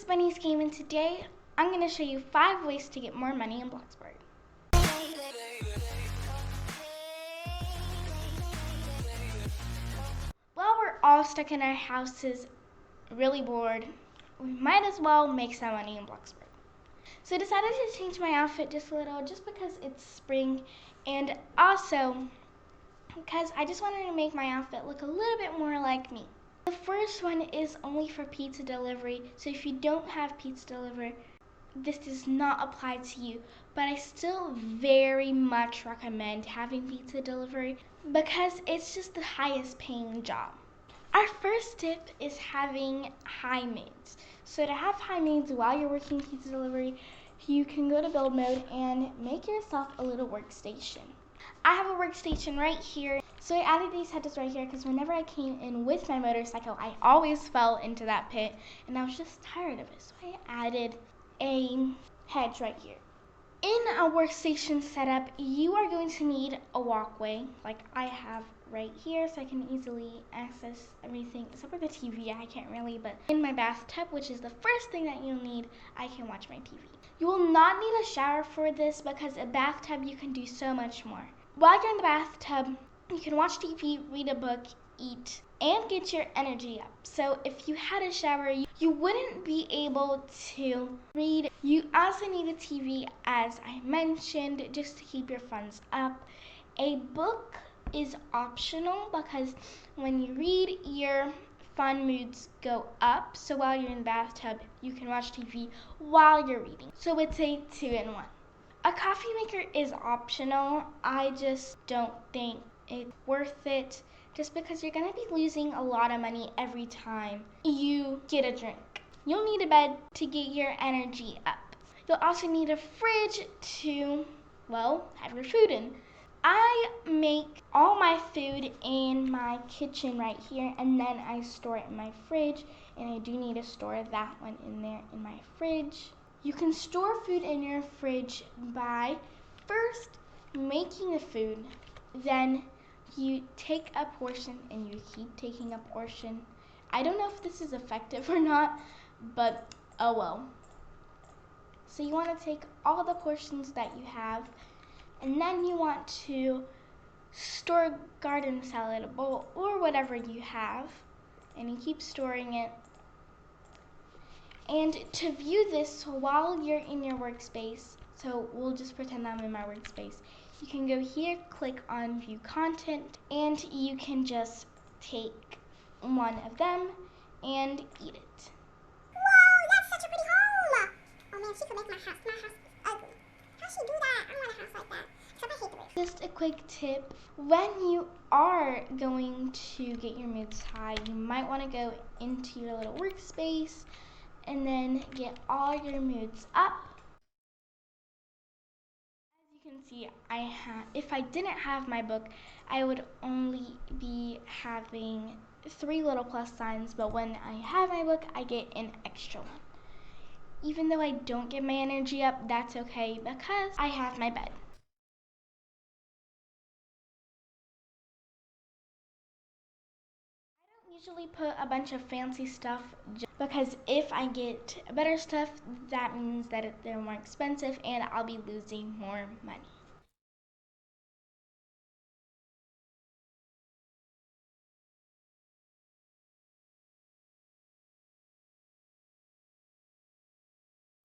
is Bunnies Game, and today I'm going to show you 5 ways to get more money in Bloxburg. While we're all stuck in our houses, really bored, we might as well make some money in Bloxburg. So I decided to change my outfit just a little, just because it's spring, and also because I just wanted to make my outfit look a little bit more like me. The first one is only for pizza delivery, so if you don't have pizza delivery, this does not apply to you, but I still very much recommend having pizza delivery because it's just the highest paying job. Our first tip is having HighMoods. So to have HighMoods while you're working pizza delivery, you can go to build mode and make yourself a little workstation. I have a workstation right here. So I added these headers right here because whenever I came in with my motorcycle, I always fell into that pit and I was just tired of it. So I added a hedge right here. In a workstation setup, you are going to need a walkway like I have right here, so I can easily access everything except for the TV. I can't really, but in my bathtub, which is the first thing that you'll need, I can watch my TV. You will not need a shower for this because a bathtub you can do so much more. While you're in the bathtub, you can watch TV, read a book, eat, and get your energy up. So if you had a shower, you wouldn't be able to read. You also need a TV, as I mentioned, just to keep your funds up. A book is optional because when you read, your fun moods go up. So while you're in the bathtub, you can watch TV while you're reading. So it's a 2-in-1. A coffee maker is optional. I just don't think it's worth it, just because you're gonna be losing a lot of money every time you get a drink. You'll need a bed to get your energy up. You'll also need a fridge to, well, have your food in. I make all my food in my kitchen right here, and then I store it in my fridge, and I do need to store that one in there in my fridge. You can store food in your fridge by first making the food, then you take a portion and you keep taking a portion. I don't know if this is effective or not, but oh well. So you want to take all the portions that you have, and then you want to store garden salad bowl or whatever you have, and you keep storing it. And to view this while you're in your workspace, so we'll just pretend I'm in my workspace, you can go here, click on view content, and you can just take one of them and eat it. Whoa, that's such a pretty home! Oh man, she could make my house ugly. How'd she do that? I don't want a house like that. Except I hate the roof. Just a quick tip, when you are going to get your moods high, you might want to go into your little workspace and then get all your moods up. As you can see, if I didn't have my book, I would only be having 3 little plus signs, but when I have my book, I get an extra one. Even though I don't get my energy up, that's okay because I have my bed. Usually put a bunch of fancy stuff because if I get better stuff, that means that they're more expensive and I'll be losing more money.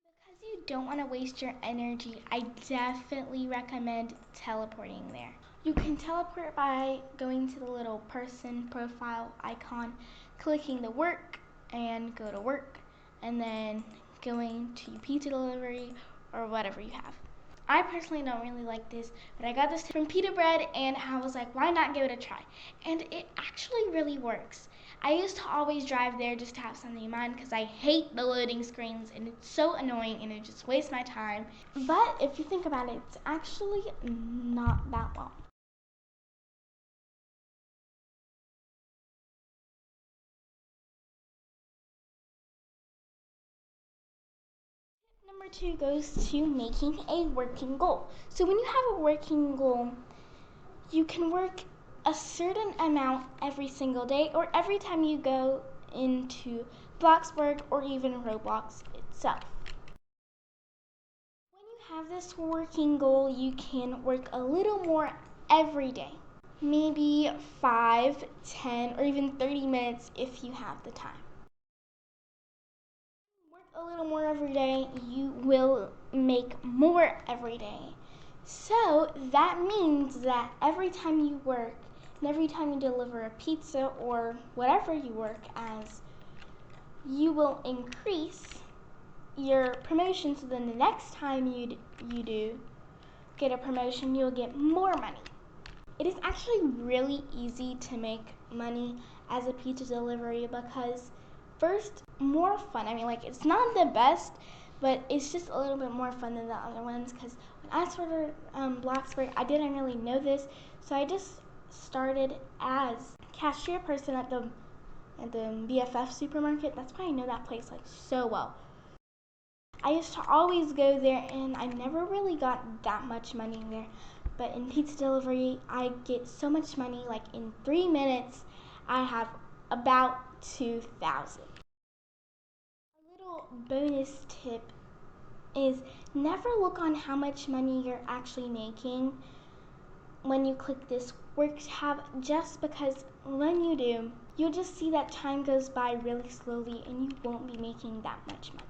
Because you don't want to waste your energy, I definitely recommend teleporting there. You can teleport by going to the little person profile icon, clicking the work and go to work, and then going to pizza delivery or whatever you have. I personally don't really like this, but I got this from Pita Bread and I was like, why not give it a try? And it actually really works. I used to always drive there just to have something in mind because I hate the loading screens and it's so annoying and it just wastes my time. But if you think about it, it's actually not that long. Number 2 goes to making a working goal. So when you have a working goal, you can work a certain amount every single day or every time you go into Bloxburg, or even Roblox itself. When you have this working goal, you can work a little more every day. Maybe 5, 10, or even 30 minutes if you have the time. Work a little more every day, you will make more every day. So that means that every time you work and every time you deliver a pizza or whatever you work as, you will increase your promotion, so then the next time you do get a promotion, you'll get more money. It is actually really easy to make money as a pizza delivery because first, more fun. I mean, like, it's not the best, but it's just a little bit more fun than the other ones because when I started Bloxburg, I didn't really know this, so I just started as cashier person at the BFF supermarket. That's why I know that place like so well. I used to always go there, and I never really got that much money in there. But in pizza delivery, I get so much money. Like in 3 minutes, I have about 2,000. A little bonus tip is never look on how much money you're actually making when you click this work tab, just because when you do, you'll just see that time goes by really slowly and you won't be making that much money.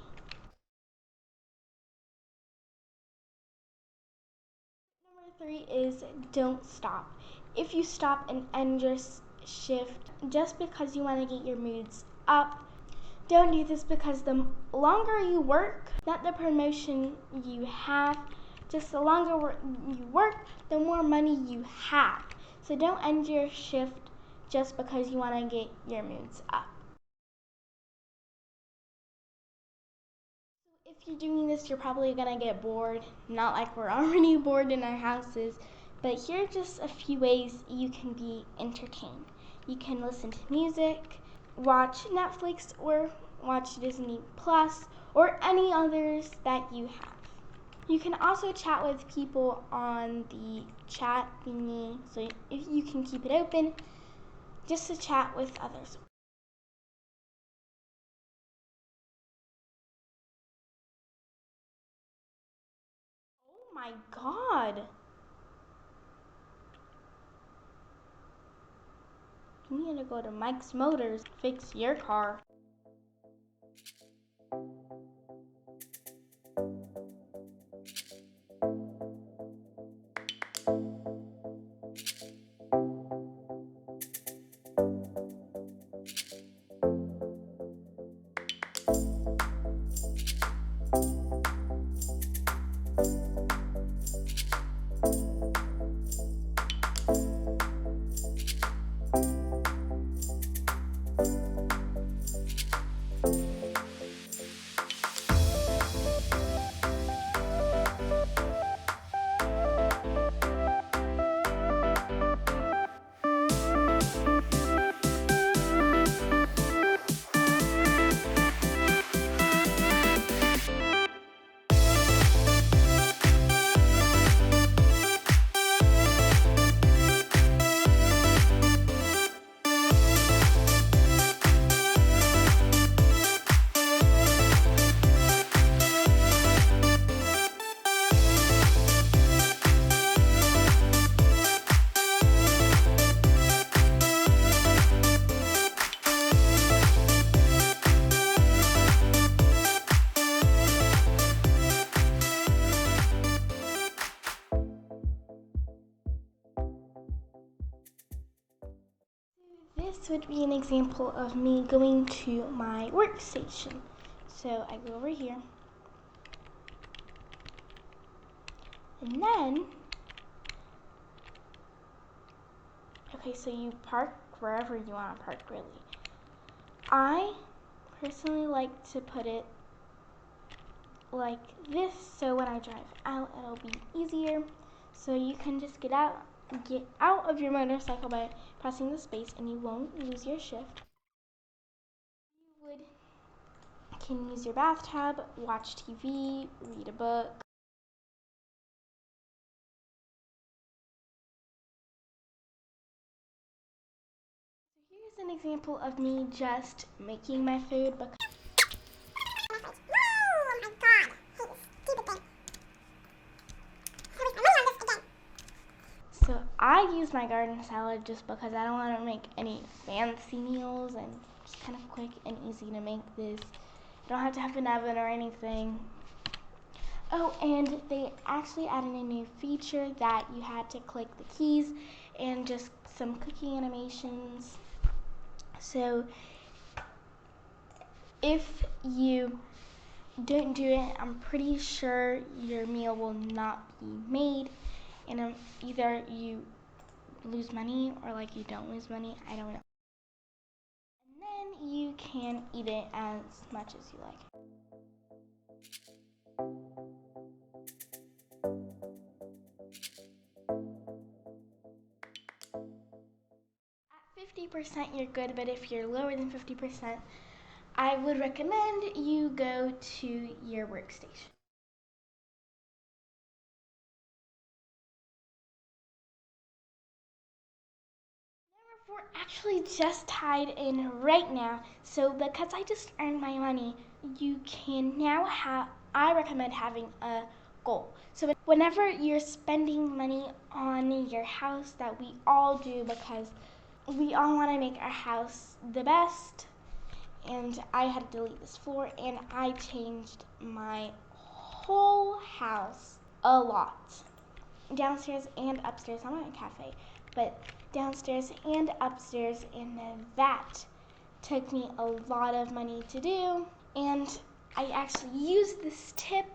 Number 3 is don't stop. If you stop and end your shift just because you want to get your moods up, don't do this, because the longer you work, not the promotion you have, just the longer you work, the more money you have. So don't end your shift just because you want to get your moods up. If you're doing this, you're probably going to get bored. Not like we're already bored in our houses, but here are just a few ways you can be entertained. You can listen to music, watch Netflix, or watch Disney Plus, or any others that you have. You can also chat with people on the chat thingy, so if you can keep it open just to chat with others. Oh my god! You need to go to Mike's Motors, fix your car. This would be an example of me going to my workstation. So I go over here, and then, okay, so you park wherever you want to park, really. I personally like to put it like this, so when I drive out, it'll be easier. So you can just get out of your motorcycle by pressing the space, and you won't lose your shift. You can use your bathtub, watch TV, read a book. So here's an example of me just making my food because Oh my god. Hey, this stupid thing. I waste my money on this again. so I use my garden salad just because I don't want to make any fancy meals and it's kind of quick and easy to make this. You don't have to have an oven or anything. Oh, and they actually added a new feature that you had to click the keys and just some cooking animations. So if you don't do it, I'm pretty sure your meal will not be made, and either you lose money or like you don't lose money, I don't know. And then you can eat it as much as you like. At 50% you're good, but if you're lower than 50%, I would recommend you go to your workstation. We're actually just tied in right now, so because I just earned my money, you can now I recommend having a goal. So whenever you're spending money on your house, that we all do because we all want to make our house the best, and I had to delete this floor, and I changed my whole house a lot. Downstairs and upstairs. I'm not in a cafe, but downstairs and upstairs, and that took me a lot of money to do. And I actually used this tip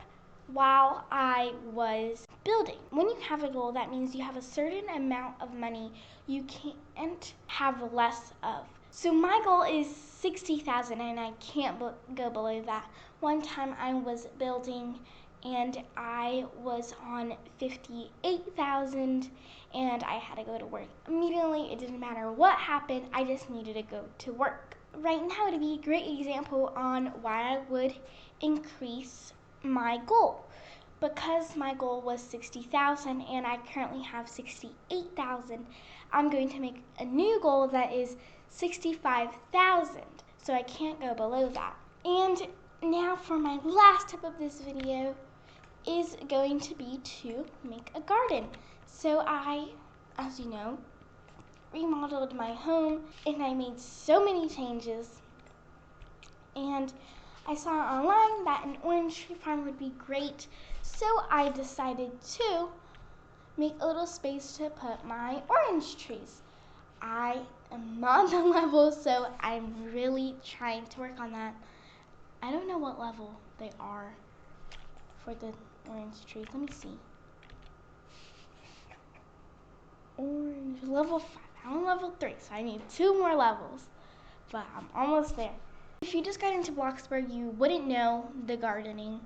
while I was building. When you have a goal, that means you have a certain amount of money you can't have less of. So my goal is 60,000 and I can't go below that. One time I was building and I was on 58,000 and I had to go to work immediately. It didn't matter what happened, I just needed to go to work. Right now would be a great example on why I would increase my goal. Because my goal was 60,000 and I currently have 68,000, I'm going to make a new goal that is 65,000. So I can't go below that. And now for my last tip of this video is going to be to make a garden. So I, as you know, remodeled my home and I made so many changes. And I saw online that an orange tree farm would be great, so I decided to make a little space to put my orange trees. I am not on the level, so I'm really trying to work on that. I don't know what level they are for the orange trees. Let me see. Orange, level 5. I'm on level 3, so I need 2 more levels, but I'm almost there. If you just got into Bloxburg, you wouldn't know the gardening.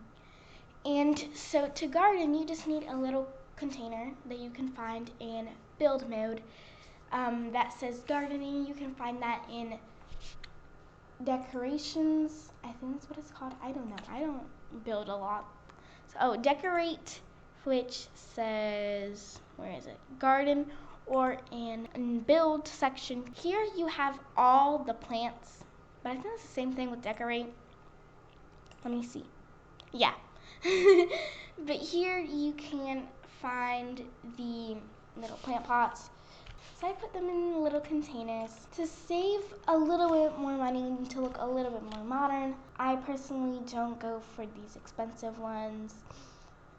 And so to garden, you just need a little container that you can find in build mode that says gardening. You can find that in decorations. I think that's what it's called. I don't know. I don't build a lot. So, decorate, which says, where is it? Garden, or in build section. Here you have all the plants, but I think it's the same thing with decorate. Let me see. Yeah. But here you can find the little plant pots. So I put them in little containers to save a little bit more money and to look a little bit more modern. I personally don't go for these expensive ones,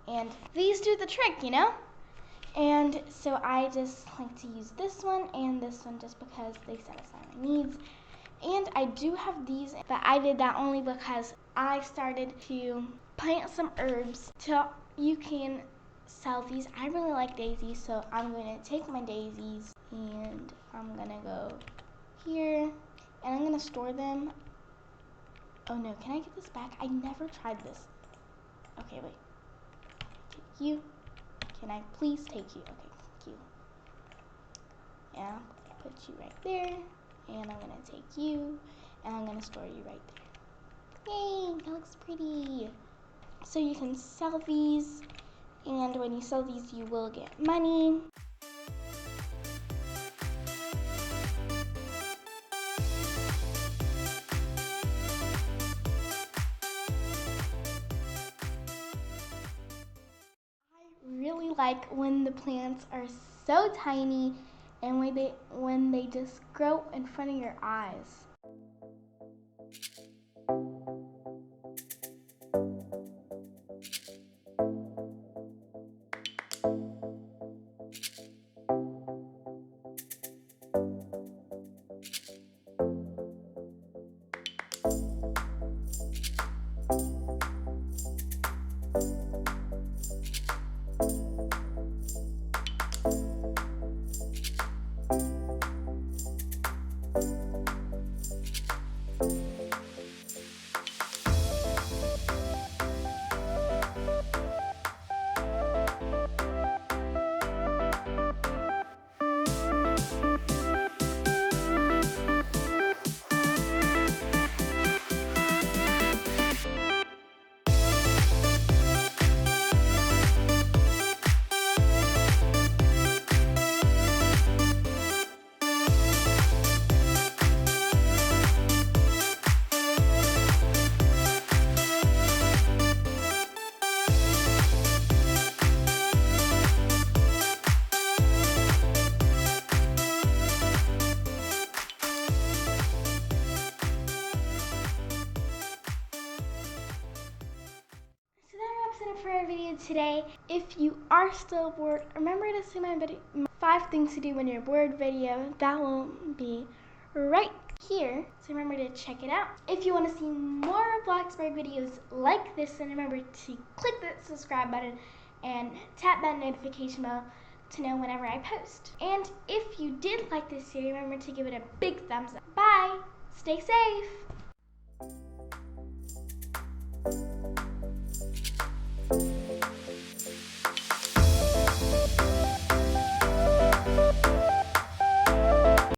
and these do the trick, you know? And so I just like to use this one and this one just because they satisfy my needs. And I do have these, but I did that only because I started to plant some herbs till you can sell these. I really like daisies, so I'm going to take my daisies and I'm going to go here and I'm going to store them. Oh no, can I get this back? I never tried this. Okay, wait. Take you. Can I please take you? Okay, thank you. Yeah, put you right there. And I'm going to take you, and I'm going to store you right there. Yay, that looks pretty. So you can sell these, and when you sell these, you will get money. really like when the plants are so tiny and when they just grow in front of your eyes. For our video today. If you are still bored, remember to see my 5 things to do when you're bored video. That will be right here, so remember to check it out. If you want to see more Bloxburg videos like this, then remember to click that subscribe button and tap that notification bell to know whenever I post. And if you did like this video, remember to give it a big thumbs up. Bye! Stay safe!